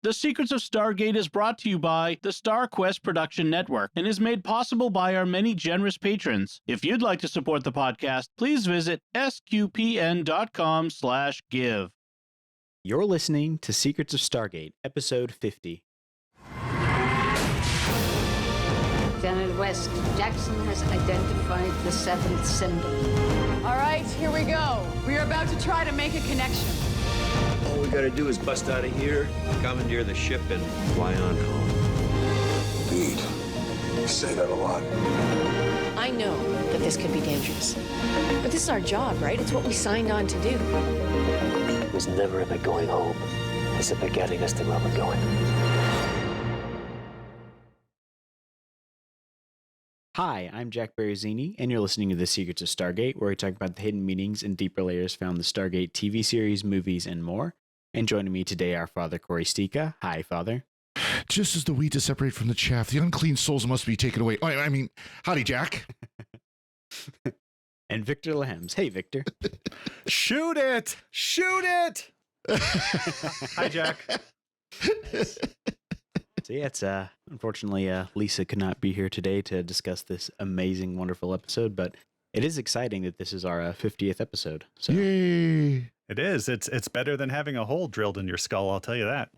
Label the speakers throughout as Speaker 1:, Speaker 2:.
Speaker 1: The Secrets of Stargate is brought to you by the StarQuest Production Network and is made possible by our many generous patrons. If you'd like to support the podcast, please visit sqpn.com/give.
Speaker 2: You're listening to Secrets of Stargate, Episode 50.
Speaker 3: Janet West, Jackson has identified the seventh symbol.
Speaker 4: All right, here we go. We are about to try to make a connection.
Speaker 5: All we gotta do is bust out of here, commandeer the ship, and fly on home.
Speaker 6: Indeed. You say that a lot.
Speaker 7: I know that this could be dangerous. But this is our job, right? It's what we signed on to do.
Speaker 8: It was never about going home. It's about getting us to where we're going.
Speaker 2: Hi, I'm Jack Baruzzini, and you're listening to The Secrets of Stargate, where we talk about the hidden meanings and deeper layers found in the Stargate TV series, movies, and more. And joining me today, our father, Cory Sticha. Hi, Father.
Speaker 9: Just as the wheat is separated from the chaff, the unclean souls must be taken away. I mean, howdy, Jack.
Speaker 2: And Victor Lehems. Hey, Victor.
Speaker 10: Shoot it! Shoot it! Hi, Jack.
Speaker 2: Nice. So yeah, it's unfortunately Lisa could not be here today to discuss this amazing, wonderful episode, but it is exciting that this is our 50th episode. So.
Speaker 9: Yay!
Speaker 10: It is. It's better than having a hole drilled in your skull, I'll tell you that.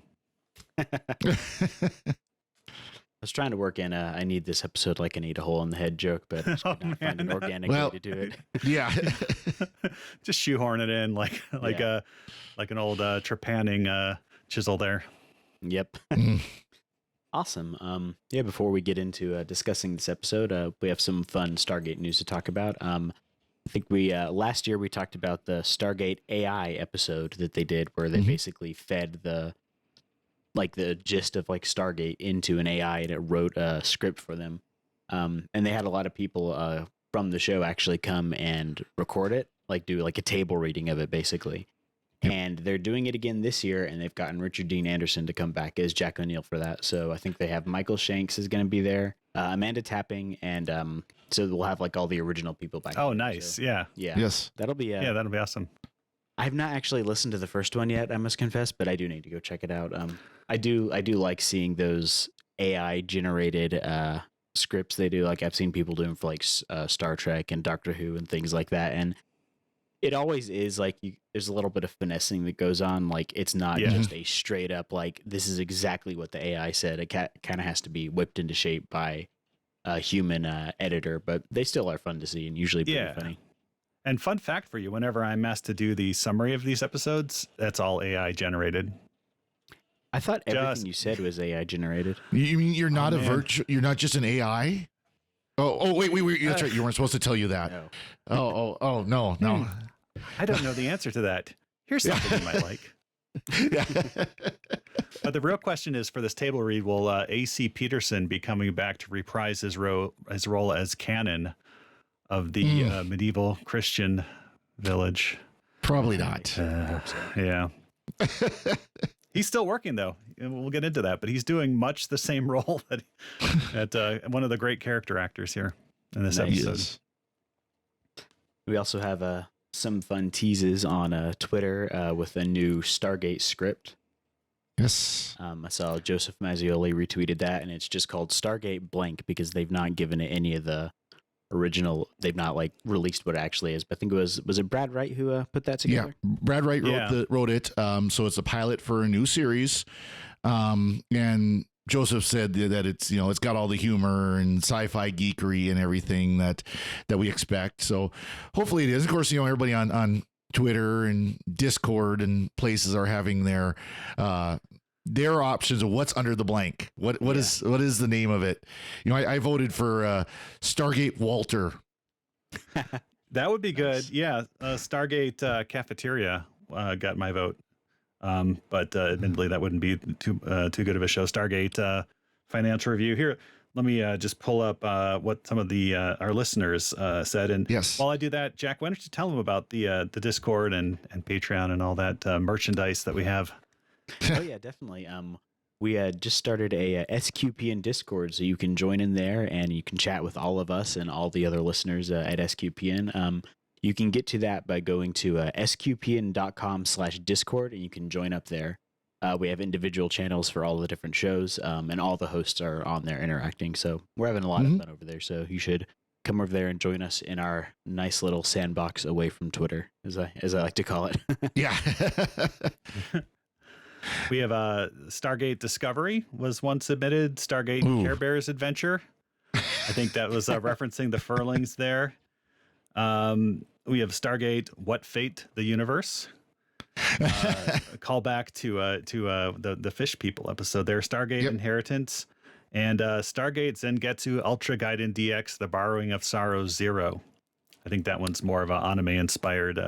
Speaker 2: I was trying to work in I need this episode like I need a hole in the head joke, but I just could not find an organic way to do it.
Speaker 9: Yeah.
Speaker 10: Just shoehorn it in like an old trepanning chisel there.
Speaker 2: Yep. Awesome. Yeah, before we get into discussing this episode, we have some fun Stargate news to talk about. I think we last year we talked about the Stargate AI episode that they did, where they basically fed the gist of like Stargate into an AI, and it wrote a script for them. And they had a lot of people from the show actually come and record it, like do like a table reading of it, basically. Yep. And they're doing it again this year, and they've gotten Richard Dean Anderson to come back as Jack O'Neill for that. So I think they have Michael Shanks is going to be there, Amanda Tapping, and so we'll have like all the original people back.
Speaker 10: Oh, nice. So, yeah.
Speaker 9: Yes.
Speaker 2: That'll be
Speaker 10: that'll be awesome.
Speaker 2: I've not actually listened to the first one yet, I must confess, but I do need to go check it out. I do like seeing those AI generated scripts they do. Like I've seen people do them for like Star Trek and Doctor Who and things like that, and it always is like there's a little bit of finessing that goes on. Like it's not just a straight up like this is exactly what the AI said. It kind of has to be whipped into shape by a human editor, but they still are fun to see and usually pretty funny.
Speaker 10: And fun fact for you, whenever I'm asked to do the summary of these episodes, that's all AI generated.
Speaker 2: I thought everything you said was AI generated.
Speaker 9: You mean you're not you're not just an AI? Oh, wait, that's right. You weren't supposed to tell you that.
Speaker 2: No.
Speaker 9: Oh, no.
Speaker 10: I don't know the answer to that. Here's something you might like. But the real question is, for this table read, will A.C. Peterson be coming back to reprise his role as canon of the medieval Christian village?
Speaker 9: Probably not.
Speaker 10: Yeah. He's still working, though. We'll get into that, but he's doing much the same role that one of the great character actors here in this episode.
Speaker 2: We also have some fun teases on Twitter with a new Stargate script.
Speaker 9: Yes.
Speaker 2: I saw Joseph Mazzioli retweeted that, and it's just called Stargate blank because they've not given it any of the original. They've not like released what it actually is. But I think was it Brad Wright who put that together?
Speaker 9: Yeah, Brad Wright wrote it. So it's a pilot for a new series. And Joseph said that it's it's got all the humor and sci-fi geekery and everything that we expect. So hopefully it is. Of course, everybody on Twitter and Discord and places are having their options of what's under the blank. What is the name of it? I voted for Stargate Walter.
Speaker 10: That would be good. Yeah, Stargate Cafeteria got my vote. But admittedly, that wouldn't be too good of a show. Stargate Financial Review. Here, let me just pull up what some of the our listeners said. And while I do that, Jack, why don't you tell them about the Discord and Patreon and all that merchandise that we have?
Speaker 2: Oh yeah, definitely. We just started a SQPN Discord, so you can join in there and you can chat with all of us and all the other listeners at SQPN. You can get to that by going to sqpn.com/Discord, and you can join up there. We have individual channels for all the different shows, and all the hosts are on there interacting. So we're having a lot of fun over there. So you should come over there and join us in our nice little sandbox away from Twitter, as I like to call it.
Speaker 9: Yeah.
Speaker 10: We have Stargate Discovery was one submitted. Stargate Care Bears Adventure. I think that was referencing the Furlings there. We have Stargate What Fate the Universe. A callback to the Fish People episode there. Stargate Inheritance and Stargate Zengetsu Ultra Gaiden DX The Borrowing of Sorrow Zero. I think that one's more of an anime inspired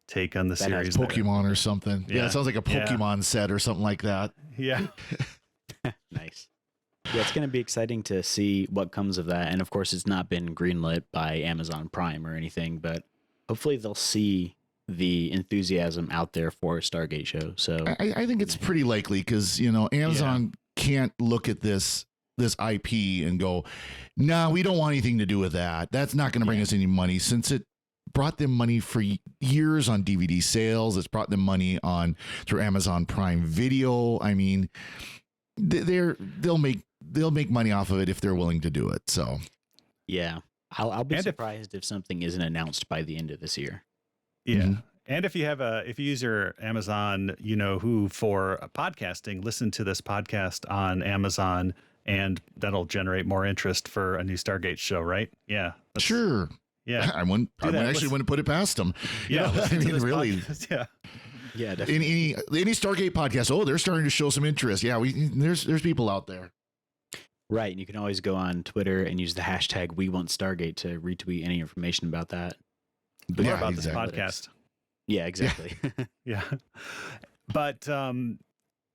Speaker 10: take on the series.
Speaker 9: Pokemon or something. Yeah, it sounds like a Pokemon set or something like that.
Speaker 10: Yeah.
Speaker 2: Nice. Yeah, it's going to be exciting to see what comes of that. And of course, it's not been greenlit by Amazon Prime or anything, but hopefully they'll see the enthusiasm out there for a Stargate show. So
Speaker 9: I think it's pretty likely because, Amazon can't look at this IP and go, no, we don't want anything to do with that. That's not going to bring us any money, since it brought them money for years on DVD sales. It's brought them money through Amazon Prime Video. I mean, they'll make money off of it if they're willing to do it. So
Speaker 2: yeah, I'll be surprised if something isn't announced by the end of this year.
Speaker 10: Yeah. And if you use your Amazon, who for podcasting, listen to this podcast on Amazon, and that'll generate more interest for a new Stargate show, right? Yeah.
Speaker 9: Sure.
Speaker 10: Yeah.
Speaker 9: I wouldn't put it past them.
Speaker 10: Yeah.
Speaker 9: I mean, really.
Speaker 10: Podcast. Yeah.
Speaker 2: Yeah. Definitely.
Speaker 9: Any Stargate podcast. Oh, they're starting to show some interest. Yeah. There's people out there.
Speaker 2: Right. And you can always go on Twitter and use the hashtag #WeWantStargate to retweet any information about that.
Speaker 10: But more about this podcast.
Speaker 2: Yeah, exactly.
Speaker 10: Yeah. But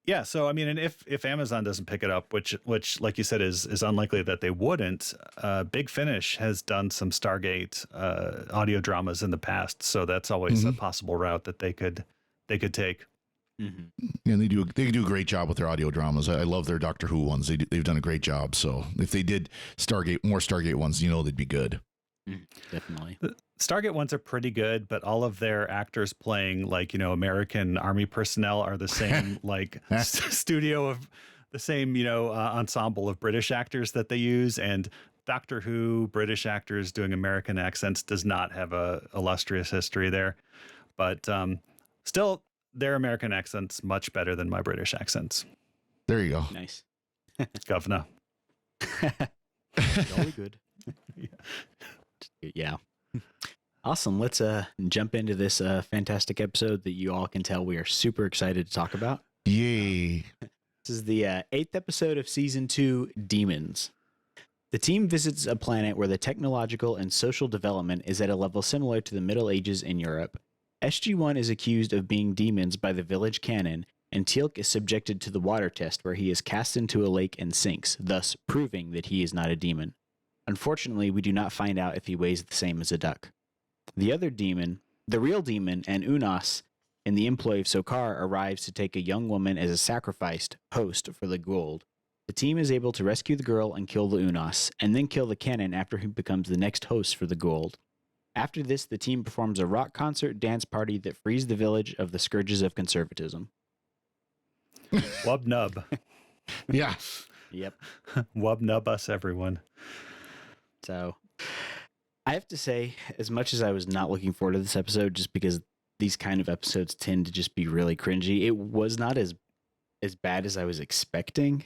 Speaker 10: yeah, so I mean, and if Amazon doesn't pick it up, which like you said is unlikely that they wouldn't, Big Finish has done some Stargate audio dramas in the past, so that's always a possible route that they could take.
Speaker 9: And they do a great job with their audio dramas. I love their Doctor Who ones. They've done a great job. So if they did more Stargate ones, they'd be good.
Speaker 2: Definitely.
Speaker 10: The Stargate ones are pretty good, but all of their actors playing American Army personnel are the same studio of the same ensemble of British actors that they use, and Doctor Who British actors doing American accents does not have a illustrious history there, but still their American accents much better than my British accents.
Speaker 9: There you go.
Speaker 2: Nice.
Speaker 10: Governor.
Speaker 2: Jolly good. Yeah. Awesome. Let's jump into this fantastic episode that you all can tell we are super excited to talk about.
Speaker 9: Yay.
Speaker 2: This is the 8th episode of Season 2, Demons. The team visits a planet where the technological and social development is at a level similar to the Middle Ages in Europe. SG1 is accused of being demons by the village canon, and Teal'c is subjected to the water test where he is cast into a lake and sinks, thus proving that he is not a demon. Unfortunately, we do not find out if he weighs the same as a duck. The real demon, and Unas, in the employ of Sokar, arrives to take a young woman as a sacrificed host for the Gould. The team is able to rescue the girl and kill the Unas, and then kill the canon after he becomes the next host for the Gould. After this, the team performs a rock concert dance party that frees the village of the scourges of conservatism.
Speaker 10: Wub nub.
Speaker 9: Yeah.
Speaker 2: Yep.
Speaker 10: Wub nub us, everyone.
Speaker 2: So I have to say, as much as I was not looking forward to this episode, just because these kind of episodes tend to just be really cringy, it was not as bad as I was expecting.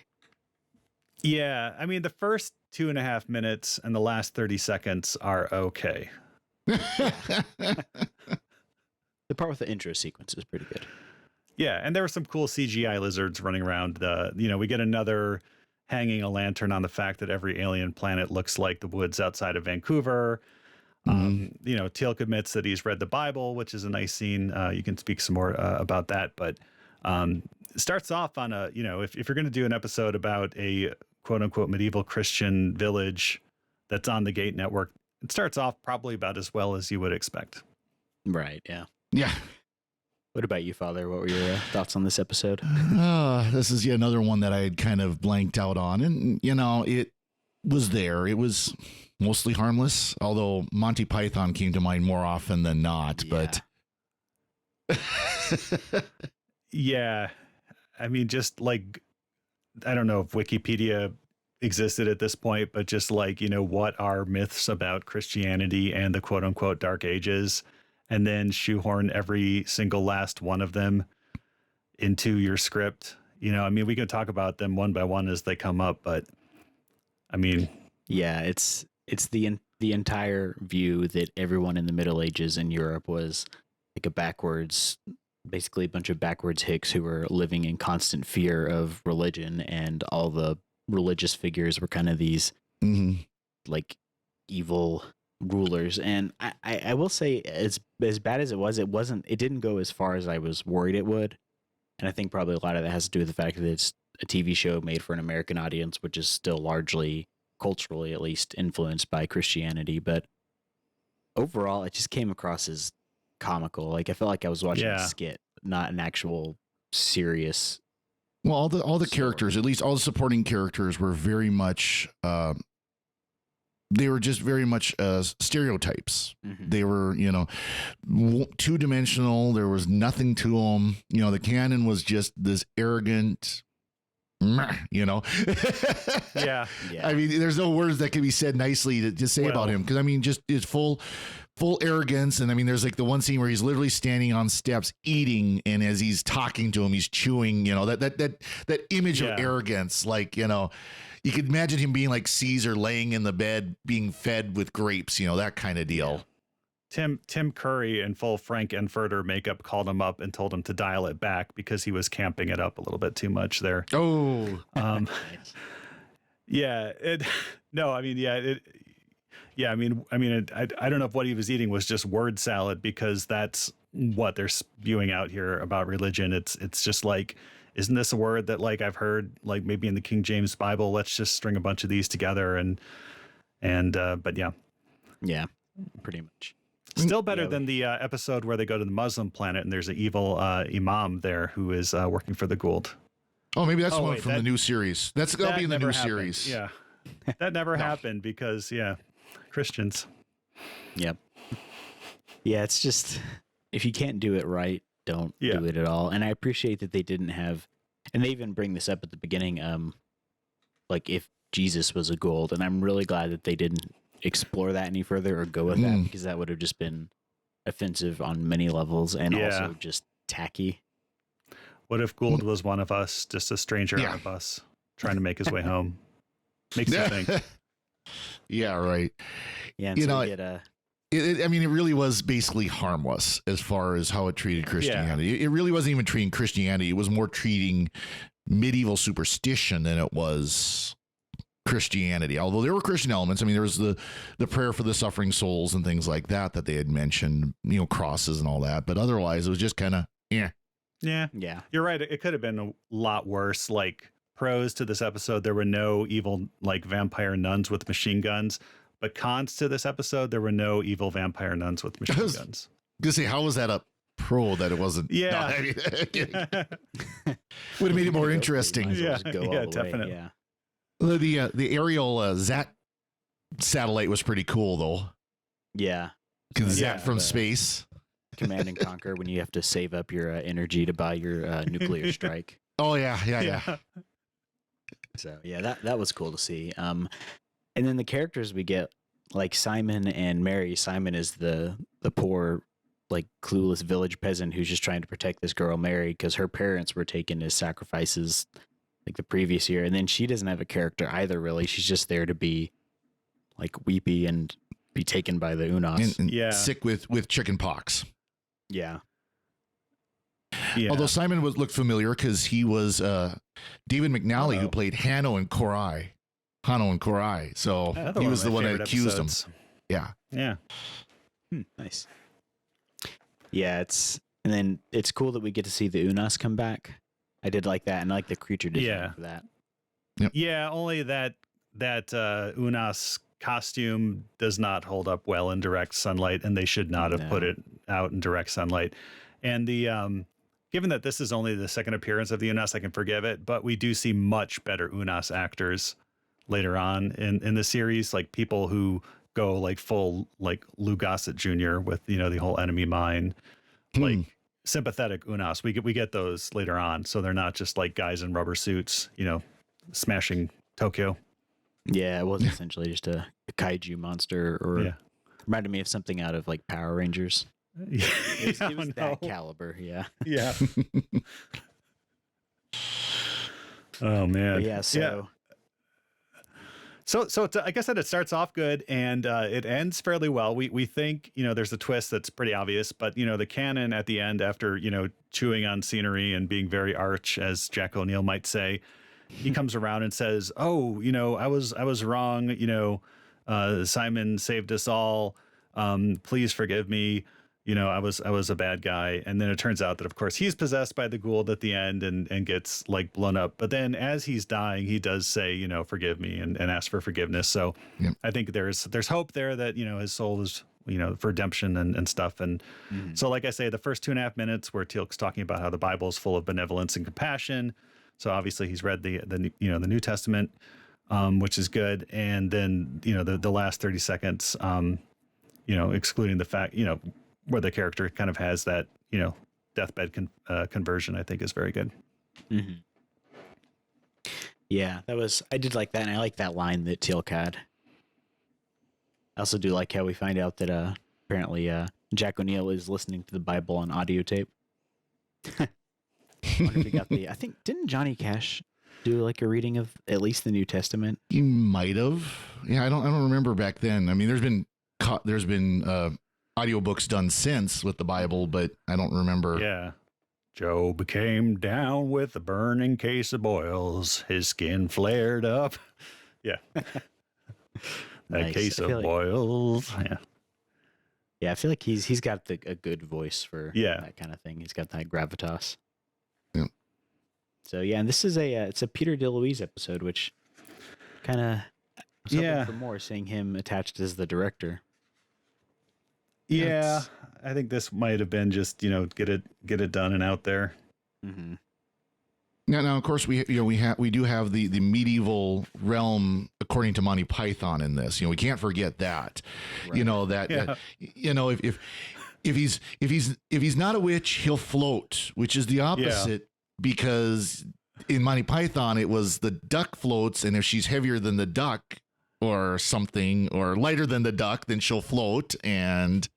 Speaker 10: Yeah. I mean, the first 2.5 minutes and the last 30 seconds are okay.
Speaker 2: The part with the intro sequence is pretty good.
Speaker 10: Yeah. And there were some cool CGI lizards running around. We get another hanging a lantern on the fact that every alien planet looks like the woods outside of Vancouver. Teal'c admits that he's read the Bible, which is a nice scene. You can speak some more about that, but it starts off on if you're going to do an episode about a quote unquote medieval Christian village that's on the Gate network, it starts off probably about as well as you would expect.
Speaker 2: Right. Yeah.
Speaker 9: Yeah.
Speaker 2: What about you, Father? What were your thoughts on this episode?
Speaker 9: This is yet another one that I had kind of blanked out on. And, it was there. It was mostly harmless, although Monty Python came to mind more often than not.
Speaker 2: Yeah.
Speaker 9: But
Speaker 10: yeah, I mean, just like, I don't know if Wikipedia existed at this point, but just like, what are myths about Christianity and the quote unquote Dark Ages, and then shoehorn every single last one of them into your script. I mean, we can talk about them one by one as they come up, but I mean,
Speaker 2: yeah, it's the entire view that everyone in the Middle Ages in Europe was like basically a bunch of backwards hicks who were living in constant fear of religion, and all the religious figures were kind of these like evil rulers. And I will say, as bad as it didn't go as far as I was worried it would. And I think probably a lot of that has to do with the fact that it's a TV show made for an American audience, which is still largely, culturally at least, influenced by Christianity. But overall, it just came across as comical. Like, I felt like I was watching a skit, not an actual serious.
Speaker 9: Well, all the characters, at least all the supporting characters, were very much they were just very much stereotypes. They were, two-dimensional. There was nothing to them. The canon was just this arrogant, yeah. I mean, there's no words that can be said nicely to say about him, because I mean, just it's full arrogance. And I mean, there's like the one scene where he's literally standing on steps eating, and as he's talking to him, he's chewing. That image of arrogance, like you could imagine him being like Caesar, laying in the bed, being fed with grapes, that kind of deal.
Speaker 10: Tim Curry in full Frank Enfurter makeup called him up and told him to dial it back because he was camping it up a little bit too much there.
Speaker 9: Oh,
Speaker 10: yeah. I don't know if what he was eating was just word salad, because that's what they're spewing out here about religion. It's just like, isn't this a word that like I've heard like maybe in the King James Bible? Let's just string a bunch of these together but yeah,
Speaker 2: pretty much.
Speaker 10: Still better than the episode where they go to the Muslim planet and there's an evil imam there who is working for the Gould.
Speaker 9: Oh, maybe that's one from the new series. That'll be in the new series.
Speaker 10: Yeah, that never happened because Christians.
Speaker 2: Yep. Yeah, it's just, if you can't do it right, don't do it at all. And I appreciate that they didn't have, and they even bring this up at the beginning, like if Jesus was a Gould, and I'm really glad that they didn't explore that any further or go with that, because that would have just been offensive on many levels and also just tacky.
Speaker 10: What if Gould was one of us, just a stranger on a bus trying to make his way home? Makes you think.
Speaker 9: Yeah, right.
Speaker 2: Yeah, and so we get
Speaker 9: it really was basically harmless as far as how it treated Christianity. It really wasn't even treating Christianity. It was more treating medieval superstition than it was Christianity. Although there were Christian elements. I mean, there was the prayer for the suffering souls and things like that they had mentioned, crosses and all that. But otherwise, it was just kind of,
Speaker 10: Yeah. You're right. It could have been a lot worse. Like, pros to this episode, there were no evil like vampire nuns with machine guns. But cons to this episode, there were no evil vampire nuns with machine guns.
Speaker 9: Gonna say, how was that a pro that it wasn't?
Speaker 10: Yeah.
Speaker 9: No, would have made it more interesting.
Speaker 10: Yeah, definitely.
Speaker 2: Yeah.
Speaker 9: The aerial Zat satellite was pretty cool, though.
Speaker 2: Yeah.
Speaker 9: Because Zat from space.
Speaker 2: Command and Conquer, when you have to save up your energy to buy your nuclear strike.
Speaker 9: Oh, yeah.
Speaker 2: So, yeah, that was cool to see. And then the characters we get, like Simon and Mary. Simon is the poor, like, clueless village peasant who's just trying to protect this girl, Mary, because her parents were taken as sacrifices like the previous year. And then she doesn't have a character either, really. She's just there to be, like, weepy and be taken by the Unas.
Speaker 9: And sick with chicken pox.
Speaker 2: Yeah.
Speaker 9: Although Simon looked familiar because he was David McNally, who played Hanno and Cory. So he was the one that accused him.
Speaker 10: Yeah.
Speaker 2: Nice. Yeah, and then it's cool that we get to see the Unas come back. I did like that, and I like the creature design for that.
Speaker 9: Yep.
Speaker 10: Yeah, only that Unas costume does not hold up well in direct sunlight, and they should not have put it out in direct sunlight. And the given that this is only the second appearance of the Unas, I can forgive it, but we do see much better Unas actors later on in the series, like people who go like full like Lou Gossett Jr. with the whole enemy mine, like sympathetic Unas. We get those later on, so they're not just like guys in rubber suits, smashing Tokyo.
Speaker 2: Yeah, it was essentially just a kaiju monster, or reminded me of something out of like Power Rangers. It was that caliber, yeah.
Speaker 10: Yeah. Oh man.
Speaker 2: But yeah.
Speaker 10: So it's, I guess that it starts off good and it ends fairly well. We think, there's a twist that's pretty obvious, but the canon at the end, after, chewing on scenery and being very arch, as Jack O'Neill might say, he comes around and says, "Oh, I was wrong. Simon saved us all. Please forgive me. I was a bad guy." And then it turns out that, of course, he's possessed by the Goa'uld at the end and gets like blown up. But then as he's dying, he does say, "Forgive me," and ask for forgiveness. So I think there's hope there that, his soul is, for redemption and stuff. And so, like I say, the first 2.5 minutes where Teal'c's talking about how the Bible is full of benevolence and compassion. So obviously he's read the New Testament, which is good. And then, the last 30 seconds, excluding the fact, where the character kind of has that, deathbed conversion, I think is very good.
Speaker 2: Mm-hmm. Yeah, I did like that. And I like that line that Teal'c had. I also do like how we find out that apparently Jack O'Neill is listening to the Bible on audio tape. I wonder if he got I think, didn't Johnny Cash do like a reading of at least the New Testament?
Speaker 9: He might have. Yeah, I don't remember back then. I mean, there's been audiobooks done since with the Bible, but I don't remember.
Speaker 10: Yeah. Job came down with a burning case of boils. His skin flared up. Yeah. That case of boils. Yeah.
Speaker 2: Yeah, I feel like he's got a good voice for that kind of thing. He's got that gravitas.
Speaker 9: Yeah.
Speaker 2: So yeah, and this is it's a Peter DeLuise episode, which kind of hoping for more, seeing him attached as the director.
Speaker 10: Yeah, I think this might have been just get it done and out there.
Speaker 2: Mm-hmm.
Speaker 9: Now, of course, we do have the medieval realm according to Monty Python in this. We can't forget that. Right. If he's not a witch, he'll float, which is the opposite, because in Monty Python it was the duck floats, and if she's heavier than the duck or something, or lighter than the duck, then she'll float. And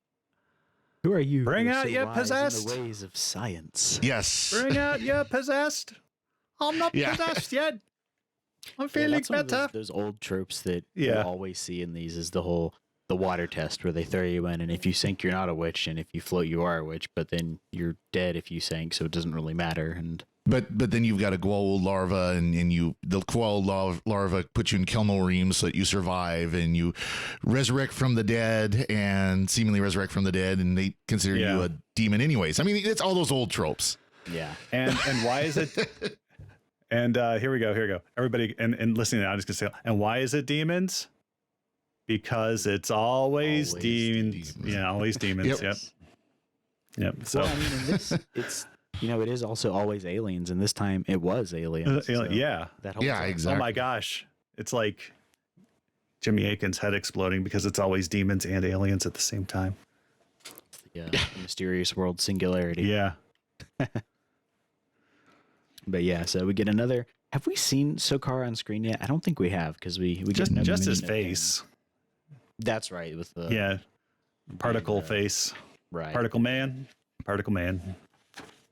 Speaker 2: who are you?
Speaker 10: Bring out your possessed.
Speaker 2: In the ways of science.
Speaker 9: Yes.
Speaker 10: Bring out your possessed. I'm not possessed yet. I'm feeling better.
Speaker 2: Those old tropes that you always see in these is the water test, where they throw you in, and if you sink, you're not a witch, and if you float, you are a witch, but then you're dead if you sink, so it doesn't really matter. And
Speaker 9: But then you've got a Goa'uld larva, and the Goa'uld larva puts you in Kelmo so that you survive, and you resurrect from the dead, and seemingly resurrect from the dead, and they consider you a demon anyways. I mean, it's all those old tropes.
Speaker 2: Yeah.
Speaker 10: And why is it? And here we go. Everybody, and listening to that, I'm just gonna say, and why is it demons? Because it's always demons. Yeah, always demons. Yep. So
Speaker 2: well, I mean, in this, it's it is also always aliens, and this time it was aliens. So that whole time.
Speaker 9: Exactly.
Speaker 10: Oh my gosh, it's like Jimmy Akin's head exploding because it's always demons and aliens at the same time.
Speaker 2: Yeah, the mysterious world singularity.
Speaker 10: Yeah.
Speaker 2: But yeah, so we get another. Have we seen Sokar on screen yet? I don't think we have, because we
Speaker 10: just his face.
Speaker 2: That's right, with the
Speaker 10: particle face,
Speaker 2: right?
Speaker 10: Particle man,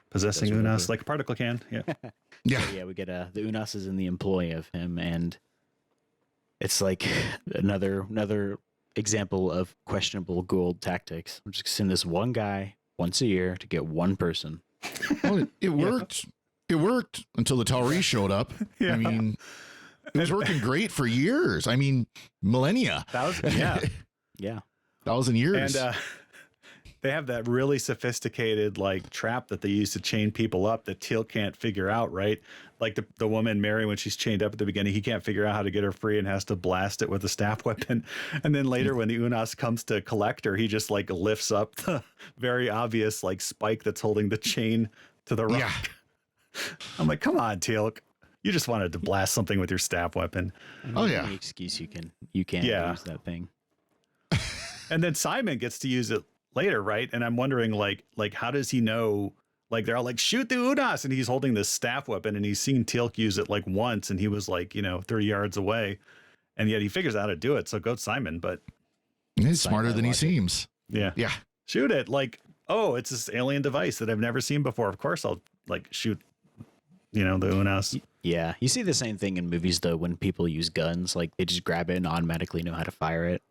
Speaker 10: possessing Unas like a particle can. Yeah,
Speaker 2: yeah. We get the Unas is in the employ of him, and it's like another example of questionable Goa'uld tactics. We're just gonna send this one guy once a year to get one person.
Speaker 9: Well, it worked. It worked until the Tauri showed up. I mean, it was working great for years. I mean, millennia. 1,000 years.
Speaker 10: And they have that really sophisticated like trap that they use to chain people up that Teal'c can't figure out, right? Like the woman Mary, when she's chained up at the beginning, he can't figure out how to get her free and has to blast it with a staff weapon. And then later when the Unas comes to collect her, he just like lifts up the very obvious like spike that's holding the chain to the rock. Yeah. I'm like, come on, Teal'c. You just wanted to blast something with your staff weapon.
Speaker 2: Any excuse you can use that thing.
Speaker 10: And then Simon gets to use it later, right? And I'm wondering, like, how does he know Like they're all like, shoot the Unas, and he's holding this staff weapon, and he's seen Teal'c use it like once, and he was like, 30 yards away, and yet he figures out how to do it. So go Simon, but
Speaker 9: he's smarter than he seems.
Speaker 10: Yeah, shoot it. Like, oh, it's this alien device that I've never seen before. Of course, I'll like shoot, the Unas.
Speaker 2: Yeah, you see the same thing in movies though when people use guns, like they just grab it and automatically know how to fire it.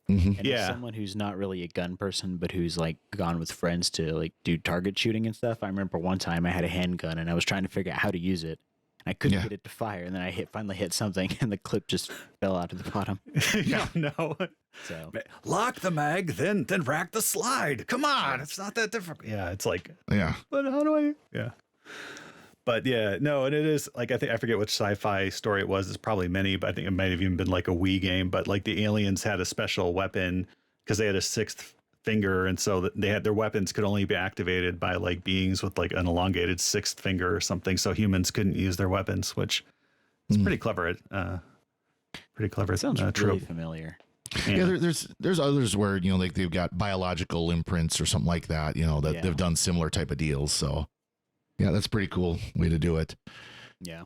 Speaker 9: Mm-hmm.
Speaker 2: And as someone who's not really a gun person, but who's like gone with friends to like do target shooting and stuff. I remember one time I had a handgun and I was trying to figure out how to use it. I couldn't get it to fire, and then I finally hit something, and the clip just fell out of the bottom.
Speaker 10: No.
Speaker 2: So
Speaker 10: lock the mag, then rack the slide. Come on, it's not that difficult. Yeah, it's like but how do I? Yeah. But yeah, no, and it is like I forget which sci-fi story it was. It's probably many, but I think it might have even been like a Wii game. But like the aliens had a special weapon because they had a sixth finger, and so they had their weapons could only be activated by like beings with like an elongated sixth finger or something. So humans couldn't use their weapons, which is pretty clever. Pretty clever.
Speaker 2: Sounds really
Speaker 10: trope.
Speaker 2: familiar.
Speaker 9: Yeah, there's others where like they've got biological imprints or something like that. That they've done similar type of deals. So. Yeah, that's a pretty cool way to do it.
Speaker 2: Yeah.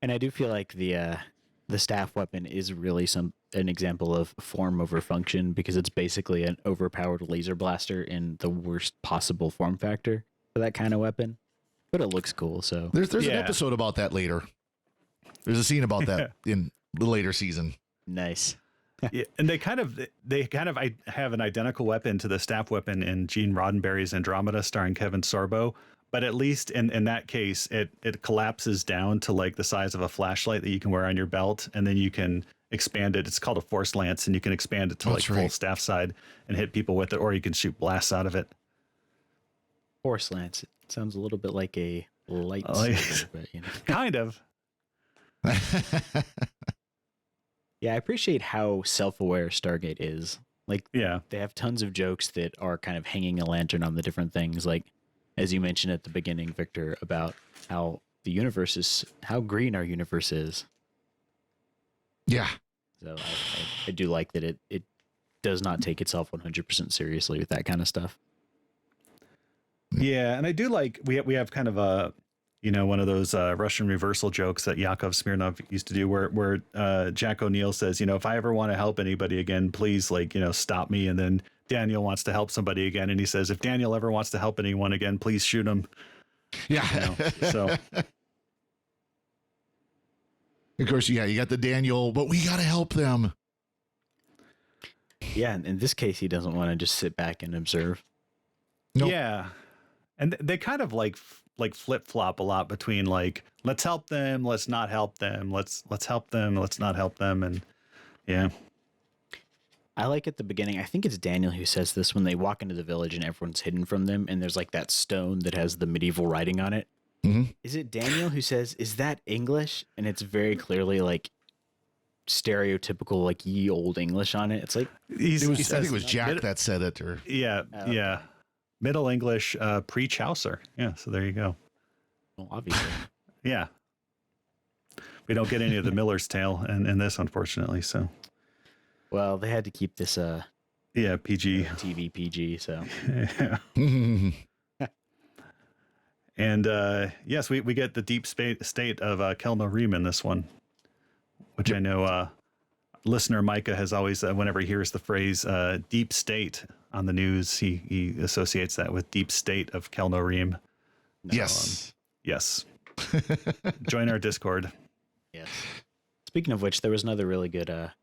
Speaker 2: And I do feel like the staff weapon is really an example of form over function, because it's basically an overpowered laser blaster in the worst possible form factor for that kind of weapon. But it looks cool, so.
Speaker 9: There's an episode about that later. There's a scene about that in the later season.
Speaker 2: Nice.
Speaker 10: Yeah, and they kind of have an identical weapon to the staff weapon in Gene Roddenberry's Andromeda, starring Kevin Sorbo. But at least in that case, it collapses down to like the size of a flashlight that you can wear on your belt, and then you can expand it. It's called a force lance, and you can expand it to full staff side and hit people with it, or you can shoot blasts out of it.
Speaker 2: Force lance. It sounds a little bit like a lightsaber, but
Speaker 10: kind of.
Speaker 2: Yeah, I appreciate how self-aware Stargate is. Like, they have tons of jokes that are kind of hanging a lantern on the different things. Like, as you mentioned at the beginning, Victor, about how how green our universe is.
Speaker 9: Yeah.
Speaker 2: So I do like that it does not take itself 100% seriously with that kind of stuff.
Speaker 10: Yeah, and I do like we have kind of a one of those Russian reversal jokes that Yakov Smirnov used to do, where Jack O'Neill says, if I ever want to help anybody again, please, stop me. And then Daniel wants to help somebody again, and he says, if Daniel ever wants to help anyone again, please shoot him.
Speaker 9: Yeah.
Speaker 10: So.
Speaker 9: Of course, you got the Daniel, but we got to help them.
Speaker 2: Yeah, in this case, he doesn't want to just sit back and observe.
Speaker 9: Nope.
Speaker 10: Yeah, and they kind of like flip flop a lot between like, let's help them, let's not help them, let's help them, let's not help them, and yeah.
Speaker 2: I like at the beginning, I think it's Daniel who says this when they walk into the village and everyone's hidden from them, and there's like that stone that has the medieval writing on it.
Speaker 9: Mm-hmm.
Speaker 2: Is it Daniel who says, "Is that English?" And it's very clearly like stereotypical like ye old English on it. It's like
Speaker 9: I think it was Jack that said it, or
Speaker 10: yeah. Middle English, pre-Chaucer. Yeah, so there you go.
Speaker 2: Well, obviously.
Speaker 10: Yeah. We don't get any of the Miller's Tale in this, unfortunately, so.
Speaker 2: Well, they had to keep this
Speaker 10: PG.
Speaker 2: TV PG, so.
Speaker 10: Yeah. And yes, we get the deep state of Kelno Reem in this one, which I know listener Micah has always, whenever he hears the phrase deep state on the news, he associates that with deep state of Kelno Reem.
Speaker 9: Yes.
Speaker 10: Yes. Join our Discord.
Speaker 2: Yes. Speaking of which, there was another really good a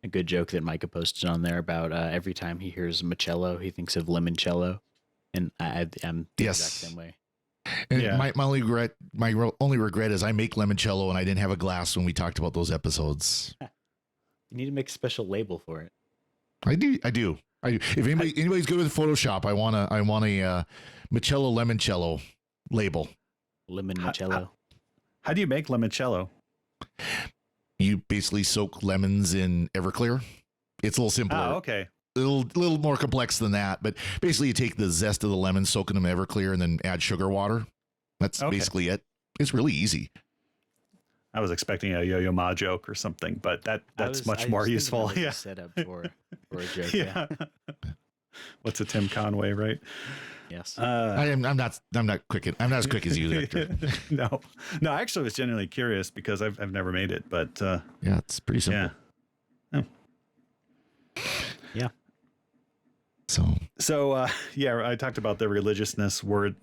Speaker 2: good joke that Micah posted on there about every time he hears Michello, he thinks of limoncello, and I'm the exact same way.
Speaker 9: And my only regret is I make limoncello and I didn't have a glass when we talked about those episodes.
Speaker 2: You need to make a special label for it.
Speaker 9: I do. If anybody's good with Photoshop, I want a Michello limoncello label.
Speaker 2: Limoncello.
Speaker 10: How do you make limoncello?
Speaker 9: You basically soak lemons in Everclear. It's a little simpler.
Speaker 10: Oh, okay.
Speaker 9: A little more complex than that, but basically you take the zest of the lemon, soak them in Everclear, and then add sugar water. That's basically it. It's really easy.
Speaker 10: I was expecting a Yo-Yo Ma joke or something, but that's much more useful.
Speaker 2: Set up for a joke.
Speaker 10: Yeah. What's a Tim Conway, right?
Speaker 2: Yes.
Speaker 9: I'm not quick. I'm not as quick as you, Victor.
Speaker 10: No, I actually was genuinely curious because I've never made it, but
Speaker 9: Yeah, it's pretty simple.
Speaker 10: yeah.
Speaker 2: Yeah.
Speaker 10: So I talked about the religiousness word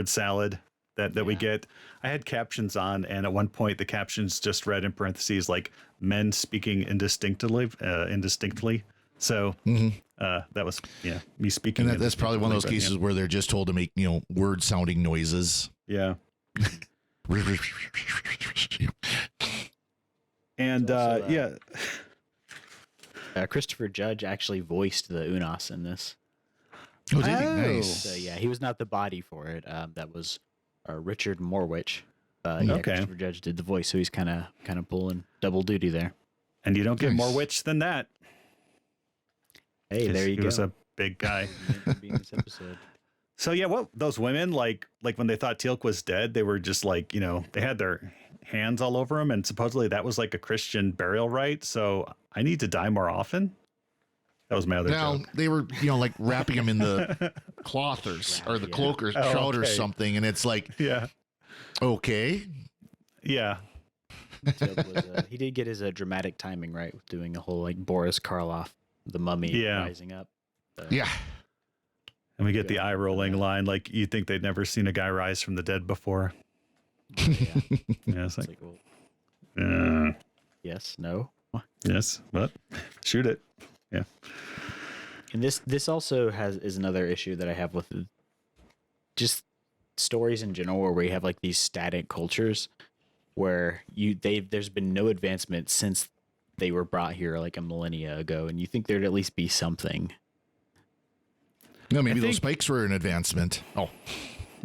Speaker 10: salad that we get. I had captions on, and at one point the captions just read in parentheses like men speaking indistinctly. So that was me speaking.
Speaker 9: And that's probably one of those cases where they're just told to make word sounding noises.
Speaker 10: Yeah. And
Speaker 2: also, Christopher Judge actually voiced the Unas in this.
Speaker 9: Oh, did he? Nice.
Speaker 2: So yeah, he was not the body for it. That was Richard Morwich.
Speaker 10: Okay.
Speaker 2: Christopher Judge did the voice, so he's kind of pulling double duty there.
Speaker 10: And you don't get more witch than that.
Speaker 2: Hey, there you go.
Speaker 10: He was a big guy.
Speaker 2: Being this episode.
Speaker 10: So yeah, what those women like when they thought Teal'c was dead, they were just like, they had their hands all over him, and supposedly that was like a Christian burial rite. So I need to die more often. That was my other joke.
Speaker 9: They were, like wrapping him in the cloth or the cloak or shroud or something, and it's like, okay,
Speaker 10: yeah.
Speaker 2: He did get his dramatic timing right with doing a whole like Boris Karloff, the mummy rising up.
Speaker 9: Yeah.
Speaker 10: And we get the eye rolling line, like you think they'd never seen a guy rise from the dead before. Yeah, it's like
Speaker 2: yes, no,
Speaker 10: yes, but shoot it. Yeah.
Speaker 2: And this also is another issue that I have with just stories in general, where we have like these static cultures where there's been no advancement since they were brought here like a millennia ago, and you think there'd at least be something.
Speaker 9: No, maybe those spikes were an advancement. Oh,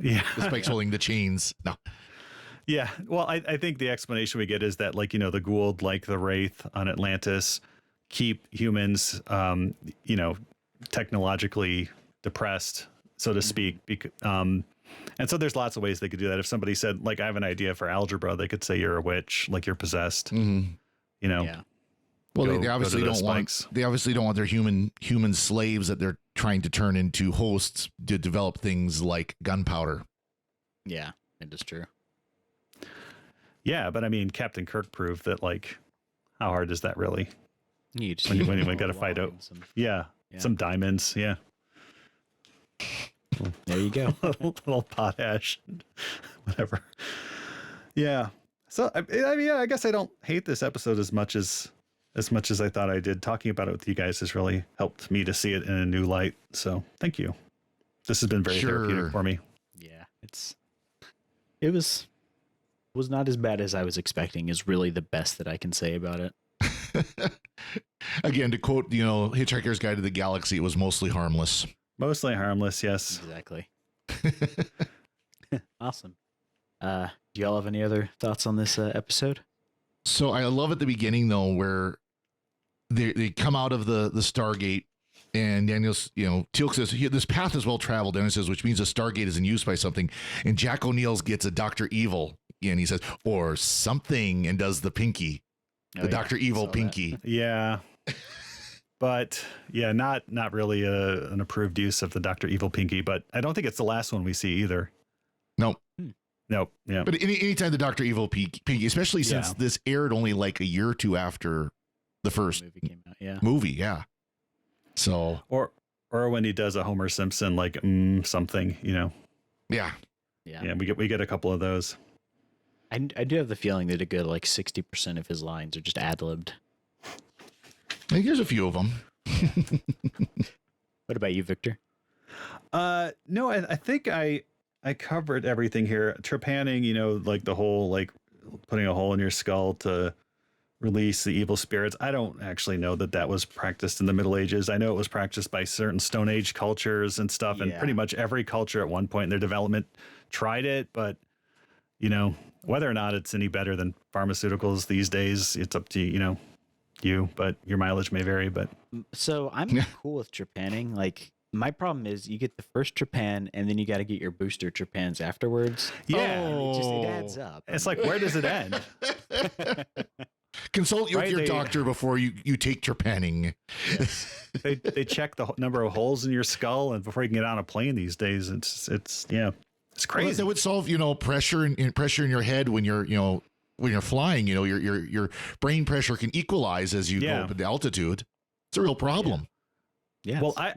Speaker 10: yeah,
Speaker 9: the spikes holding the chains. No.
Speaker 10: Yeah, well, I think the explanation we get is that the Goa'uld, like the Wraith on Atlantis, keep humans, technologically depressed, so to speak. And so there's lots of ways they could do that. If somebody said, like, I have an idea for algebra, they could say you're a witch, like you're possessed.
Speaker 9: Mm-hmm.
Speaker 2: Yeah.
Speaker 9: Well, they obviously don't want. They obviously don't want their human slaves that they're trying to turn into hosts to develop things like gunpowder.
Speaker 2: Yeah, it is true.
Speaker 10: Yeah, but I mean, Captain Kirk proved that. Like, how hard is that really?
Speaker 2: You just
Speaker 10: when you got to fight out. Some diamonds. Yeah.
Speaker 2: There you go.
Speaker 10: Little potash, whatever. Yeah. So I mean, I guess I don't hate this episode as much as I thought I did. Talking about it with you guys has really helped me to see it in a new light. So thank you. This has been very therapeutic for me.
Speaker 2: Yeah, it was not as bad as I was expecting. Is really the best that I can say about it.
Speaker 9: Again, to quote, Hitchhiker's Guide to the Galaxy, it was mostly harmless.
Speaker 10: Mostly harmless, yes.
Speaker 2: Exactly. Awesome. Do y'all have any other thoughts on this episode?
Speaker 9: So I love at the beginning though, where they come out of the Stargate, and Daniel's, Teal'c says, this path is well traveled. Daniel says, which means the Stargate is in use by something. And Jack O'Neill's gets a Dr. Evil, and he says, or something, and does the pinky, Dr. Evil pinky.
Speaker 10: That. Yeah. But yeah, not really an approved use of the Dr. Evil pinky, but I don't think it's the last one we see either.
Speaker 9: Nope.
Speaker 10: Nope. Yeah.
Speaker 9: But anytime the Dr. Evil pinky, especially since this aired only like a year or two after the first
Speaker 2: movie came out. Yeah.
Speaker 9: Movie. Yeah. So.
Speaker 10: Or when he does a Homer Simpson, like something,
Speaker 9: Yeah.
Speaker 10: Yeah. We get a couple of those.
Speaker 2: I do have the feeling that a good like 60% of his lines are just ad-libbed.
Speaker 9: I think there's a few of them.
Speaker 2: What about you, Victor?
Speaker 10: No, I think I covered everything here. Trepanning, like the whole, like putting a hole in your skull to release the evil spirits. I don't actually know that was practiced in the Middle Ages. I know it was practiced by certain Stone Age cultures and stuff. And pretty much every culture at one point in their development tried it. But, whether or not it's any better than pharmaceuticals these days, it's up to, you, but your mileage may vary. But
Speaker 2: so I'm cool with trepanning. Like, my problem is you get the first trepan and then you got to get your booster trepans afterwards.
Speaker 10: Yeah.
Speaker 2: It adds up.
Speaker 10: It's like, where does it end?
Speaker 9: Consult with your doctor before you take trepanning.
Speaker 10: Yes. They check the number of holes in your skull, and before you can get on a plane these days, it's crazy.
Speaker 9: Well, that would solve pressure in your head when you're flying. Your brain pressure can equalize as you go up in altitude. It's a real problem.
Speaker 2: Yeah.
Speaker 10: Well, I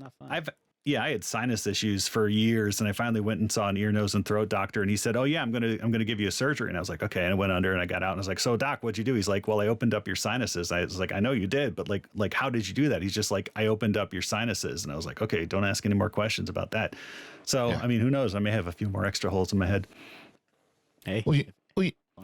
Speaker 10: had sinus issues for years, and I finally went and saw an ear, nose, and throat doctor, and he said, "Oh yeah, I'm gonna give you a surgery." And I was like, "Okay." And I went under, and I got out, and I was like, "So doc, what'd you do?" He's like, "Well, I opened up your sinuses." I was like, "I know you did, but like how did you do that?" He's just like, "I opened up your sinuses," and I was like, "Okay, don't ask any more questions about that." So I mean, who knows? I may have a few more extra holes in my head.
Speaker 2: Hey.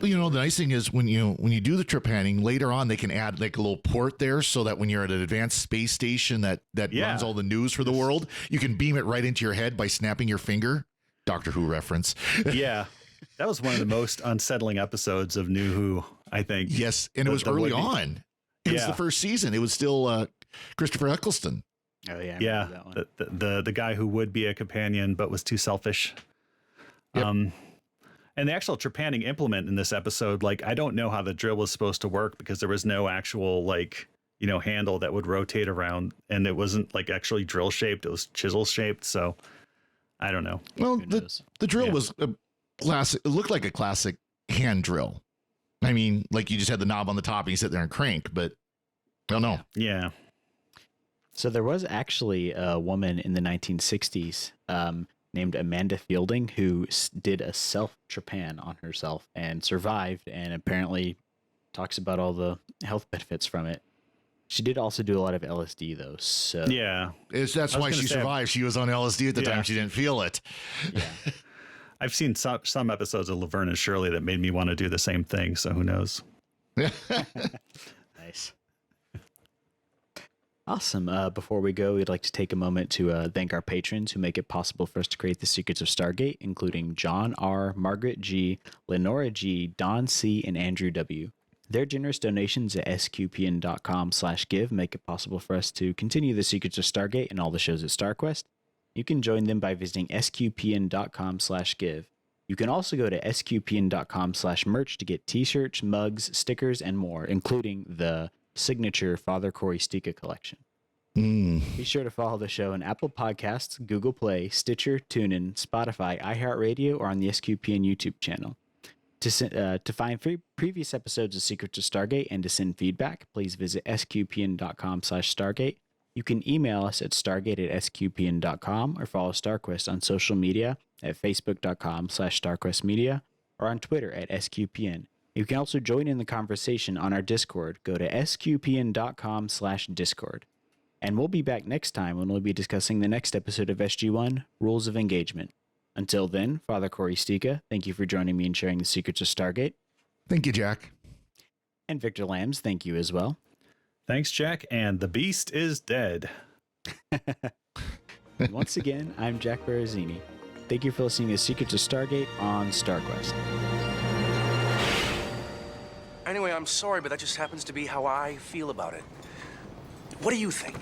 Speaker 9: Well, the nice thing is when you do the trepanning, later on they can add like a little port there so that when you're at an advanced space station that runs all the news for the world, you can beam it right into your head by snapping your finger. Doctor Who reference.
Speaker 10: Yeah. That was one of the most unsettling episodes of New Who, I think.
Speaker 9: Yes, and it was early on. It was the first season. It was still Christopher Eccleston.
Speaker 2: Oh yeah.
Speaker 10: Yeah.
Speaker 2: That one.
Speaker 10: The guy who would be a companion but was too selfish.
Speaker 9: Yep.
Speaker 10: And the actual trepanning implement in this episode, like, I don't know how the drill was supposed to work because there was no actual, handle that would rotate around, and it wasn't like actually drill shaped. It was chisel shaped. So I don't know.
Speaker 9: Well, the drill was a classic. It looked like a classic hand drill. I mean, like you just had the knob on the top and you sit there and crank, but I don't know.
Speaker 10: Yeah.
Speaker 2: So there was actually a woman in the 1960s, named Amanda Fielding, who did a self-trepan on herself and survived, and apparently talks about all the health benefits from it. She did also do a lot of LSD, though. So
Speaker 10: yeah,
Speaker 9: that's why she survived. She was on LSD at the time. She didn't feel it.
Speaker 2: Yeah.
Speaker 10: I've seen some episodes of Laverne and Shirley that made me want to do the same thing. So who knows?
Speaker 2: Nice. Awesome. Before we go, we'd like to take a moment to thank our patrons who make it possible for us to create the Secrets of Stargate, including John R., Margaret G., Lenora G., Don C., and Andrew W. Their generous donations at sqpn.com/give make it possible for us to continue the Secrets of Stargate and all the shows at StarQuest. You can join them by visiting sqpn.com/give. You can also go to sqpn.com/merch to get t-shirts, mugs, stickers, and more, including the signature Father Cory Sticha collection. Be sure to follow the show on Apple Podcasts, Google Play, Stitcher, TuneIn, Spotify, iHeartRadio, or on the SQPN YouTube channel. To find previous episodes of Secrets of Stargate and to send feedback, please visit sqpn.com/Stargate. You can email us at stargate@sqpn.com or follow StarQuest on social media at facebook.com/StarQuestMedia or on Twitter at SQPN. You can also join in the conversation on our Discord. Go to sqpn.com/Discord. And we'll be back next time when we'll be discussing the next episode of SG1, Rules of Engagement. Until then, Father Cory Sticha, thank you for joining me and sharing the Secrets of Stargate.
Speaker 9: Thank you, Jack.
Speaker 2: And Victor Lambs, thank you as well.
Speaker 10: Thanks, Jack. And the beast is dead.
Speaker 2: Once again, I'm Jack Baruzzini. Thank you for listening to Secrets of Stargate on StarQuest.
Speaker 11: Anyway, I'm sorry, but that just happens to be how I feel about it. What do you think?